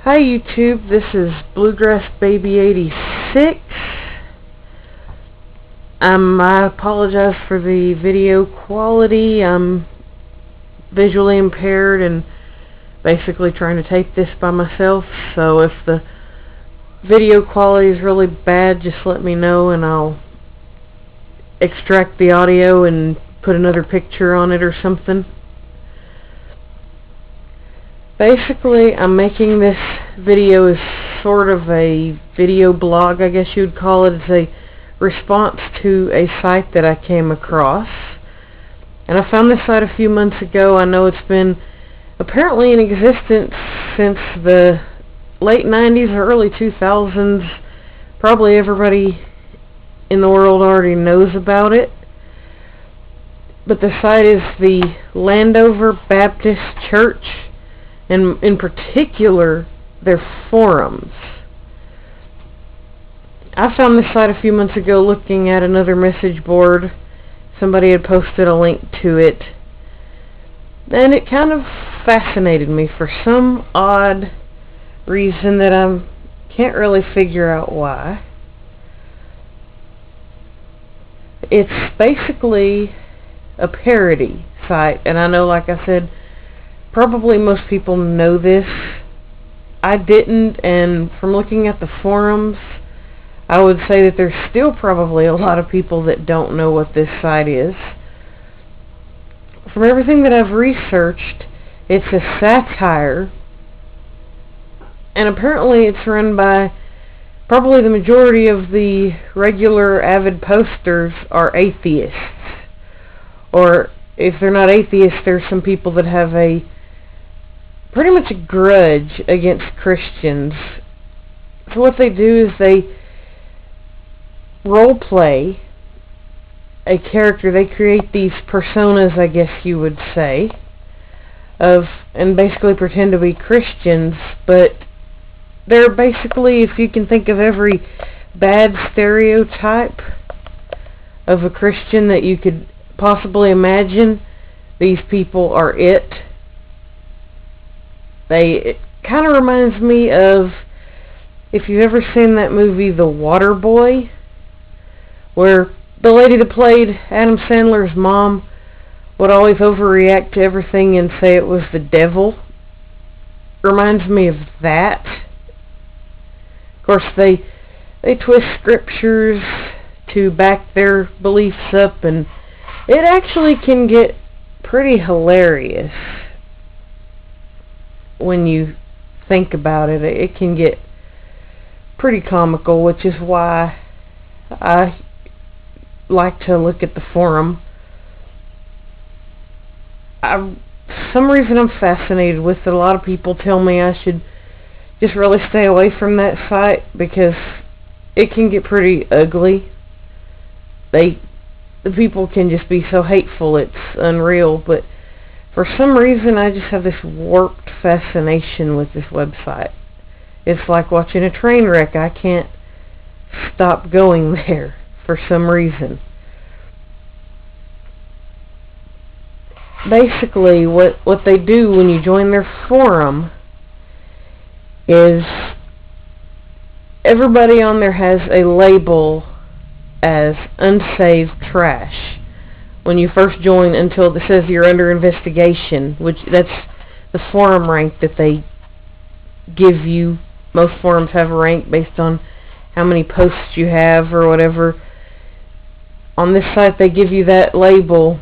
Hi YouTube, this is Bluegrass Baby 86. I apologize for the video quality. I'm visually impaired and basically trying to tape this by myself, so if the video quality is really bad, just let me know and I'll extract the audio and put another picture on it or something. Basically, I'm making this video as sort of a video blog, I guess you would call it. It's a response to a site that I came across. And I found this site a few months ago. I know it's been apparently in existence since the late 90s or early 2000s. Probably everybody in the world already knows about it. But the site is the Landover Baptist Church, and in particular their forums. I found this site a few months ago looking at another message board. Somebody had posted a link to it, and it kind of fascinated me for some odd reason that I can't really figure out why. It's basically a parody site, and I know, like I said, probably most people know this. I didn't, and from looking at the forums, I would say that there's still probably a lot of people that don't know what this site is. From everything that I've researched, it's a satire, and apparently it's run by probably the majority of the regular avid posters are atheists. Or if they're not atheists, there's some people that have pretty much a grudge against Christians. So what they do is they roleplay a character. They create these personas, I guess you would say, and basically pretend to be Christians, but they're basically, if you can think of every bad stereotype of a Christian that you could possibly imagine, these people are it. It kind of reminds me of, if you've ever seen that movie The Waterboy, where the lady that played Adam Sandler's mom would always overreact to everything and say it was the devil. Reminds me of that. Of course, they twist scriptures to back their beliefs up, and it actually can get pretty hilarious. When you think about it, it can get pretty comical, which is why I like to look at the forum. For some reason I'm fascinated with it. A lot of people tell me I should just really stay away from that site because it can get pretty ugly. The people can just be so hateful, it's unreal, but for some reason, I just have this warped fascination with this website. It's like watching a train wreck. I can't stop going there for some reason. Basically, what they do when you join their forum is everybody on there has a label as unsaved trash when you first join, until it says you're under investigation, which that's the forum rank that they give you. Most forums have a rank based on how many posts you have or whatever. On this site they give you that label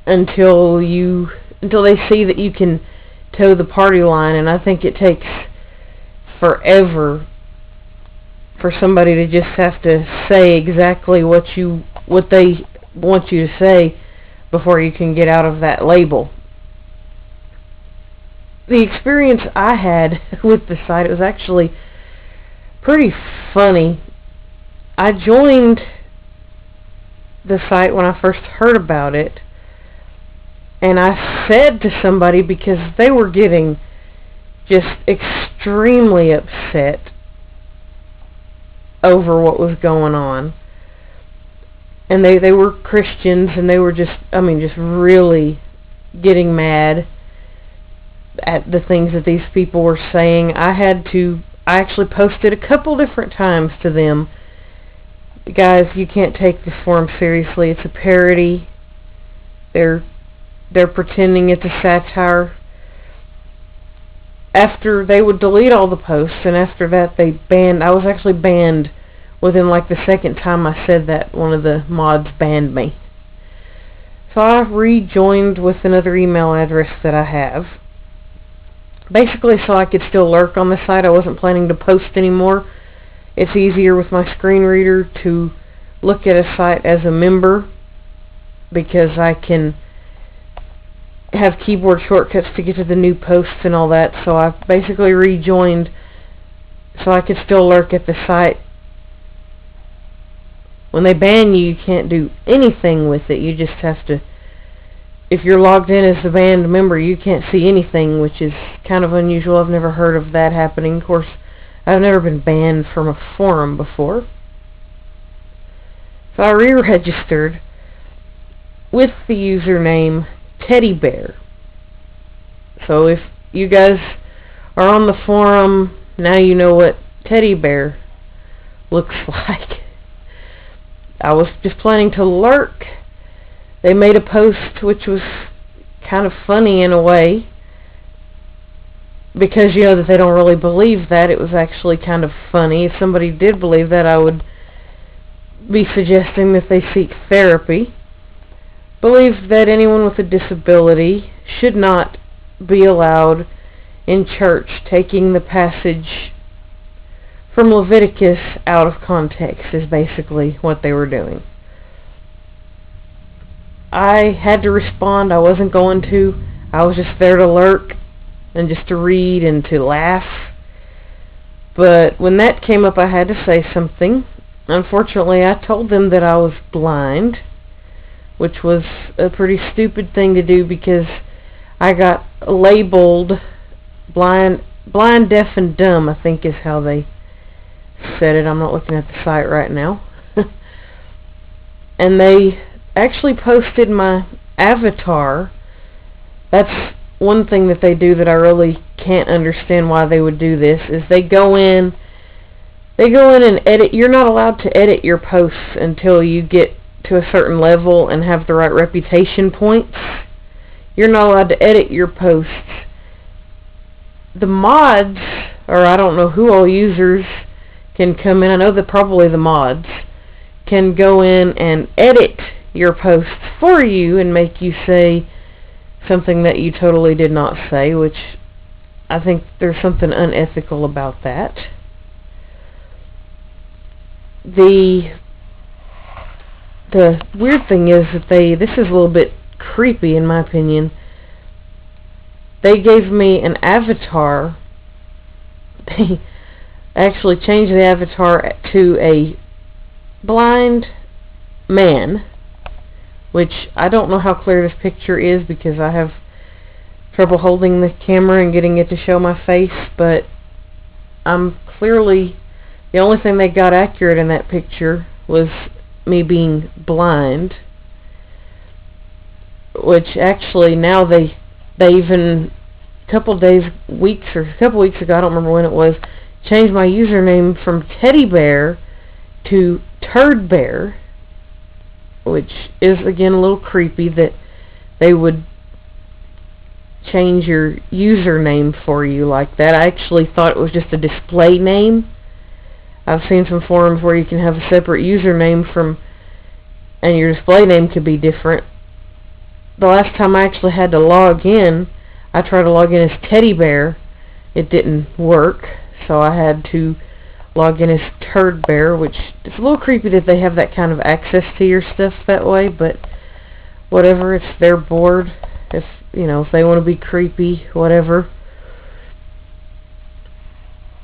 until they see that you can toe the party line, and I think it takes forever for somebody to just have to say exactly what they want you to say before you can get out of that label. The experience I had with the site, it was actually pretty funny. I joined the site when I first heard about it, and I said to somebody, because they were getting just extremely upset over what was going on. And they were Christians, and they were just really getting mad. at the things that these people were saying. I actually posted a couple different times to them, guys, you can't take this forum seriously. It's a parody. They're pretending it's a satire. After they would delete all the posts, and after that I was actually banned within like the second time I said that. One of the mods banned me. So I rejoined with another email address that I have. Basically so I could still lurk on the site. I wasn't planning to post anymore. It's easier with my screen reader to look at a site as a member, because I can have keyboard shortcuts to get to the new posts and all that. So I basically rejoined so I could still lurk at the site. When they ban you, you can't do anything with it. You just have to, if you're logged in as a banned member, you can't see anything, which is kind of unusual. I've never heard of that happening. Of course, I've never been banned from a forum before. So I re-registered with the username Teddy Bear. So if you guys are on the forum, now you know what Teddy Bear looks like. I was just planning to lurk. They made a post which was kind of funny in a way, because you know that they don't really believe that. It was actually kind of funny. If somebody did believe that, I would be suggesting that they seek therapy. Believe that anyone with a disability should not be allowed in church, taking the passage from Leviticus out of context is basically what they were doing. I had to respond. I wasn't going to. I was just there to lurk and just to read and to laugh. But when that came up, I had to say something. Unfortunately, I told them that I was blind, which was a pretty stupid thing to do, because I got labeled blind, deaf, and dumb, I think is how they said it. I'm not looking at the site right now. And they actually posted my avatar. That's one thing that they do that I really can't understand why they would do this, is they go in and edit. You're not allowed to edit your posts until you get to a certain level and have the right reputation points. You're not allowed to edit your posts. The mods, or I don't know who all users can come in, I know that probably the mods can go in and edit your posts for you and make you say something that you totally did not say, which I think there's something unethical about that. The weird thing is that this is a little bit creepy in my opinion. They gave me an avatar. They actually changed the avatar to a blind man, which I don't know how clear this picture is because I have trouble holding the camera and getting it to show my face, but I'm clearly, the only thing they got accurate in that picture was me being blind, which actually now they even a couple weeks ago, I don't remember when it was, changed my username from Teddy Bear to Turd Bear, which is again a little creepy that they would change your username for you like that. I actually thought it was just a display name. I've seen some forums where you can have a separate username and your display name could be different. The last time I actually had to log in, I tried to log in as Teddy Bear. It didn't work, so I had to log in as Turd Bear, which is a little creepy that they have that kind of access to your stuff that way, but whatever, it's their board. If they want to be creepy, whatever.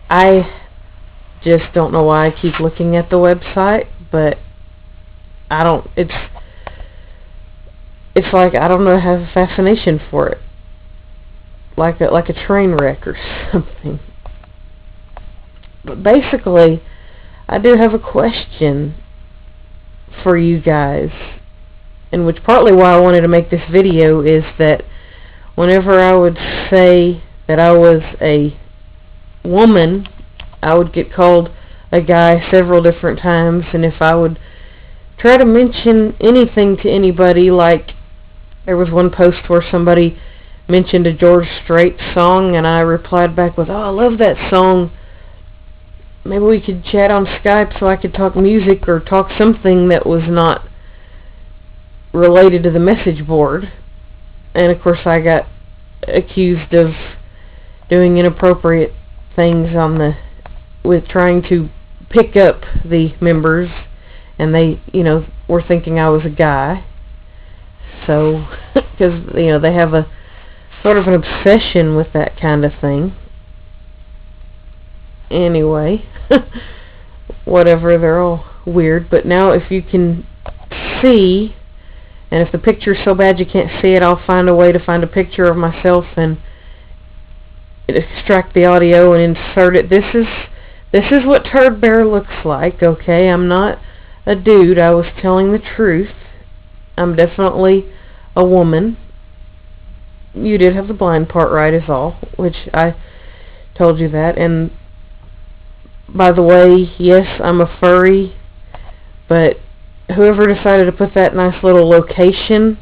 I just don't know why I keep looking at the website, but it's like, I don't know, I have a fascination for it. Like a train wreck or something. But basically, I do have a question for you guys, and which partly why I wanted to make this video is that whenever I would say that I was a woman, I would get called a guy several different times, and if I would try to mention anything to anybody, like there was one post where somebody mentioned a George Strait song, and I replied back with, "Oh, I love that song. Maybe we could chat on Skype so I could talk music or talk something that was not related to the message board." And of course I got accused of doing inappropriate things with trying to pick up the members, and they, were thinking I was a guy. So, because, they have a sort of an obsession with that kind of thing. Anyway, whatever, they're all weird. But now if you can see, and if the picture's so bad you can't see it, I'll find a way to find a picture of myself and extract the audio and insert it. This is what Turd Bear looks like, okay? I'm not a dude. I was telling the truth. I'm definitely a woman. You did have the blind part right, is all, which I told you that. And by the way, yes, I'm a furry, but whoever decided to put that nice little location,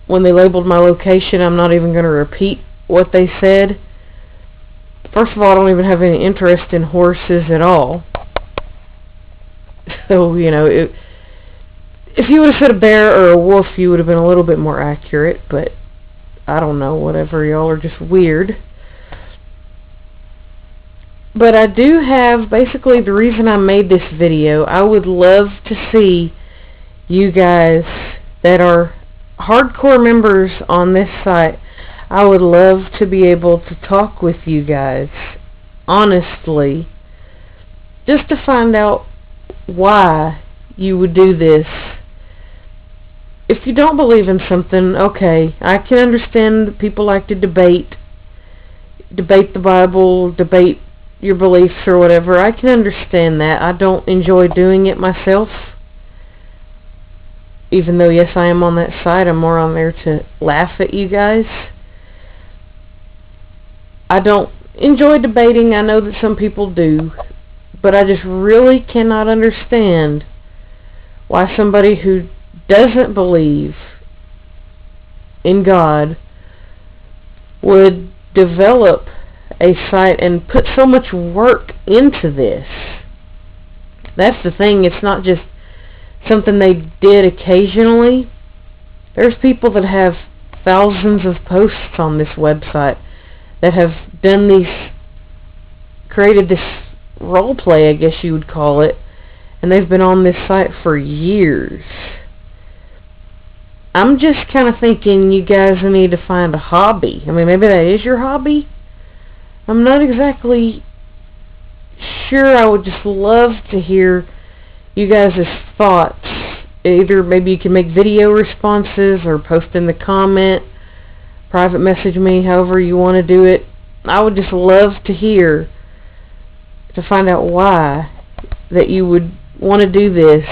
when they labeled my location, I'm not even going to repeat what they said. First of all, I don't even have any interest in horses at all. So, if you would have said a bear or a wolf, you would have been a little bit more accurate, but I don't know, whatever, y'all are just weird. But I do have, basically the reason I made this video, I would love to see you guys that are hardcore members on this site. I would love to be able to talk with you guys, honestly, just to find out why you would do this. If you don't believe in something, okay, I can understand that people like to debate the Bible, debate your beliefs or whatever. I can understand that. I don't enjoy doing it myself. Even though, yes, I am on that site, I'm more on there to laugh at you guys. I don't enjoy debating. I know that some people do, but I just really cannot understand why somebody who doesn't believe in God would develop a site and put so much work into this. That's the thing. It's not just something they did occasionally. There's people that have thousands of posts on this website that have created this role play, I guess you would call it, and they've been on this site for years. I'm just kind of thinking you guys need to find a hobby. I mean, maybe that is your hobby. I'm not exactly sure. I would just love to hear you guys' thoughts. Either maybe you can make video responses or post in the comment, private message me, however you want to do it. I would just love to hear, to find out why that you would want to do this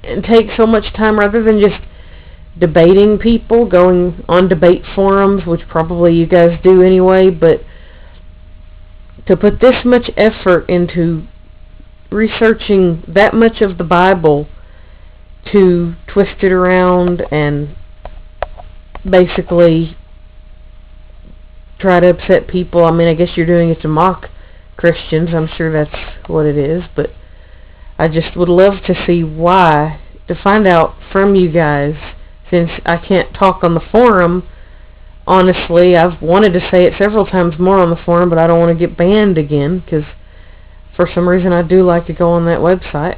and take so much time rather than just debating people, going on debate forums, which probably you guys do anyway, but to put this much effort into researching that much of the Bible to twist it around and basically try to upset people. I mean, I guess you're doing it to mock Christians. I'm sure that's what it is, but I just would love to see why, to find out from you guys, since I can't talk on the forum. Honestly, I've wanted to say it several times more on the forum, but I don't want to get banned again, because for some reason I do like to go on that website.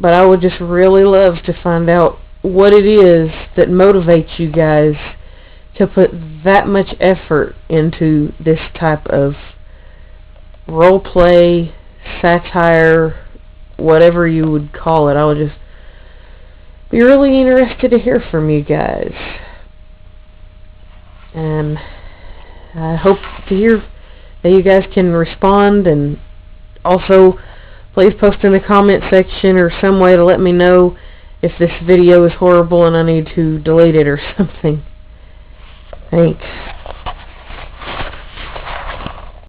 But I would just really love to find out what it is that motivates you guys to put that much effort into this type of role play, satire, whatever you would call it. I would just be really interested to hear from you guys. And I hope to hear that you guys can respond, and also please post in the comment section or some way to let me know if this video is horrible and I need to delete it or something. Thanks.